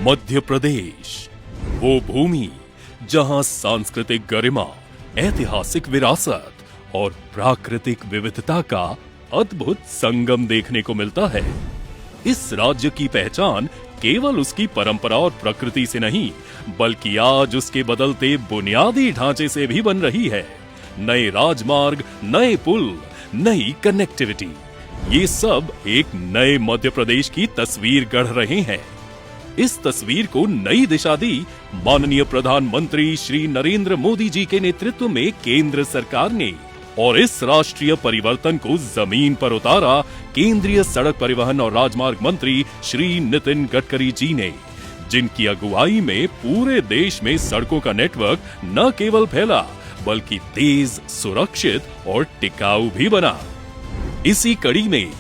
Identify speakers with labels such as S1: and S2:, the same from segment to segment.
S1: मध्य प्रदेश, वो भूमि जहां सांस्कृतिक गरिमा, ऐतिहासिक विरासत और प्राकृतिक विविधता का अद्भुत संगम देखने को मिलता है। इस राज्य की पहचान केवल उसकी परंपरा और प्रकृति से नहीं, बल्कि आज उसके बदलते बुनियादी ढांचे से भी बन रही है। नए राजमार्ग, नए पुल, नई कनेक्टिविटी, ये सब एक नए मध्य प्रदेश की तस्वीर गढ़ रहे हैं। इस तस्वीर को नई दिशा दी माननीय प्रधानमंत्री श्री नरेंद्र मोदी जी के नेतृत्व में केंद्र सरकार ने, और इस राष्ट्रीय परिवर्तन को जमीन पर उतारा केंद्रीय सड़क परिवहन और राजमार्ग मंत्री श्री नितिन गडकरी जी ने, जिनकी अगुवाई में पूरे देश में सड़कों का नेटवर्क न केवल फैला बल्कि तेज, सुरक्षित और टिकाऊ भी बना। इसी कड़ी में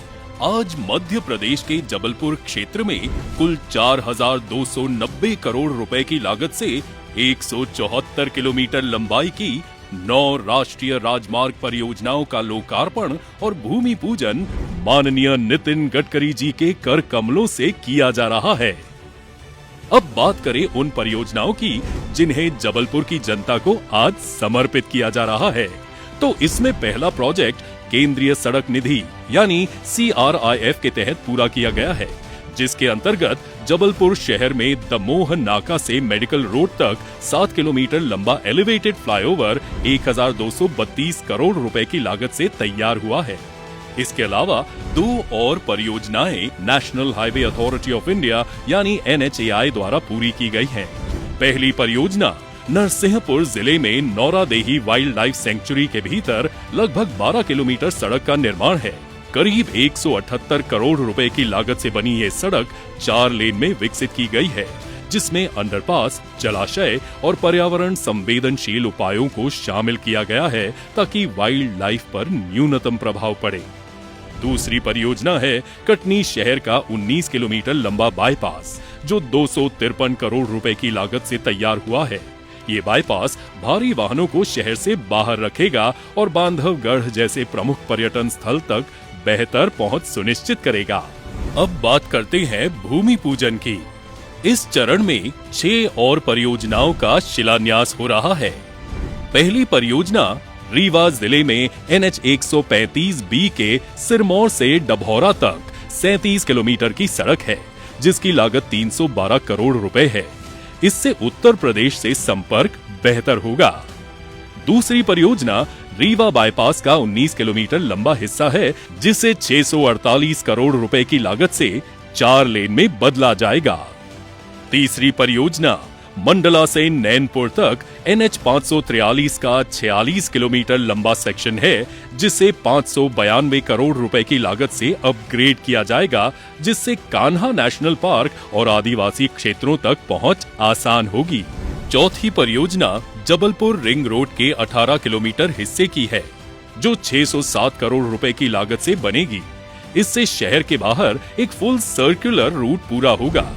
S1: आज मध्य प्रदेश के जबलपुर क्षेत्र में कुल 4,290 करोड़ रुपए की लागत से 174 किलोमीटर लंबाई की 9 राष्ट्रीय राजमार्ग परियोजनाओं का लोकार्पण और भूमि पूजन माननीय नितिन गडकरी जी के कर कमलों से किया जा रहा है। अब बात करें उन परियोजनाओं की जिन्हें जबलपुर की जनता को आज समर्पित किया जा रहा है, तो इसमें पहला प्रोजेक्ट केंद्रीय सड़क निधि यानी CRIF के तहत पूरा किया गया है, जिसके अंतर्गत जबलपुर शहर में दमोह नाका से मेडिकल रोड तक 7 किलोमीटर लंबा एलिवेटेड फ्लाईओवर 1,232 करोड़ रुपए की लागत से तैयार हुआ है। इसके अलावा 2 और परियोजनाएं national highway authority of India यानी NHAI द्वारा पूरी की गई हैं। पहली परियोजना नरसिंहपुर जिले में नौरादेही वाइल्ड लाइफ सेंचुरी के भीतर लगभग 12 किलोमीटर सड़क का निर्माण है। करीब 178 करोड़ रुपए की लागत से बनी ये सड़क 4 लेन में विकसित की गई है, जिसमें अंडरपास, जलाशय और पर्यावरण संवेदनशील उपायों को शामिल किया गया है ताकि वाइल्ड लाइफ पर न्यूनतम प्रभाव पड़े। दूसरी परियोजना है कटनी शहर का 19 किलोमीटर लंबा बाईपास, जो 253 करोड़ रुपए की लागत से तैयार हुआ है। ये बाईपास भारी वाहनों को शहर से बाहर रखेगा और बांधवगढ़ जैसे प्रमुख पर्यटन स्थल तक बेहतर पहुंच सुनिश्चित करेगा। अब बात करते हैं भूमि पूजन की। इस चरण में 6 और परियोजनाओं का शिलान्यास हो रहा है। पहली परियोजना रीवा जिले में NH 135B के सिरमौर से डभौरा तक 37 किलोमीटर की सड़क है, जिसकी लागत 312 करोड़ रुपए है। इससे उत्तर प्रदेश से संपर्क बेहतर होगा। दूसरी परियोजना रीवा बाईपास का 19 किलोमीटर लंबा हिस्सा है, जिसे 648 करोड़ रुपए की लागत से 4 लेन में बदला जाएगा। तीसरी परियोजना मंडला से नैनपुर तक NH 543 का 46 किलोमीटर लंबा सेक्शन है, जिसे 592 करोड़ रुपए की लागत से अपग्रेड किया जाएगा, जिससे कान्हा नेशनल पार्क और आदिवासी क्षेत्रों तक पहुंच आसान होगी। चौथी परियोजना जबलपुर रिंग रोड के 18 किलोमीटर हिस्से की है, जो 607 करोड़ रुपए की लागत से बनेगी। इससे शहर के बाहर एक फुल सर्कुलर रूट पूरा होगा।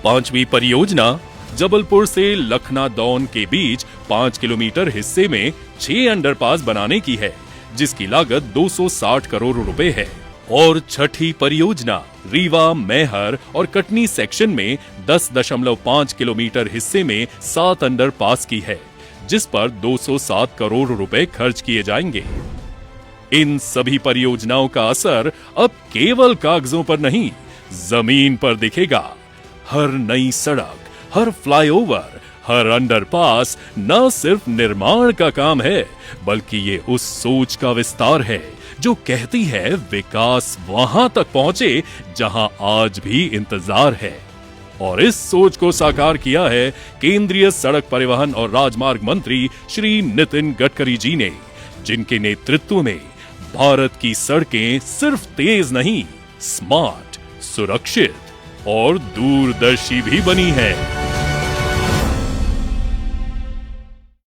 S1: पांचवी परियोजना जबलपुर से लखनादौन के बीच 5 किलोमीटर हिस्से में 6 अंडरपास बनाने की है, जिसकी लागत 260 करोड़ रुपए है। और छठी परियोजना रीवा, मैहर और कटनी सेक्शन में 10.5 किलोमीटर हिस्से में 7 अंडरपास की है, जिस पर 207 करोड़ रुपए खर्च किए जाएंगे। इन सभी परियोजनाओं का असर अब केवल कागजों पर नहीं, जमीन पर दिखेगा। हर नई सड़क, हर फ्लाईओवर, हर अंडरपास न सिर्फ निर्माण का काम है, बल्कि ये उस सोच का विस्तार है जो कहती है विकास वहां तक पहुंचे जहां आज भी इंतजार है। और इस सोच को साकार किया है केंद्रीय सड़क परिवहन और राजमार्ग मंत्री श्री नितिन गडकरी जी ने, जिनके नेतृत्व में भारत की सड़कें सिर्फ तेज नहीं, स्मार्ट, सुरक्षित और दूरदर्शी भी बनी है।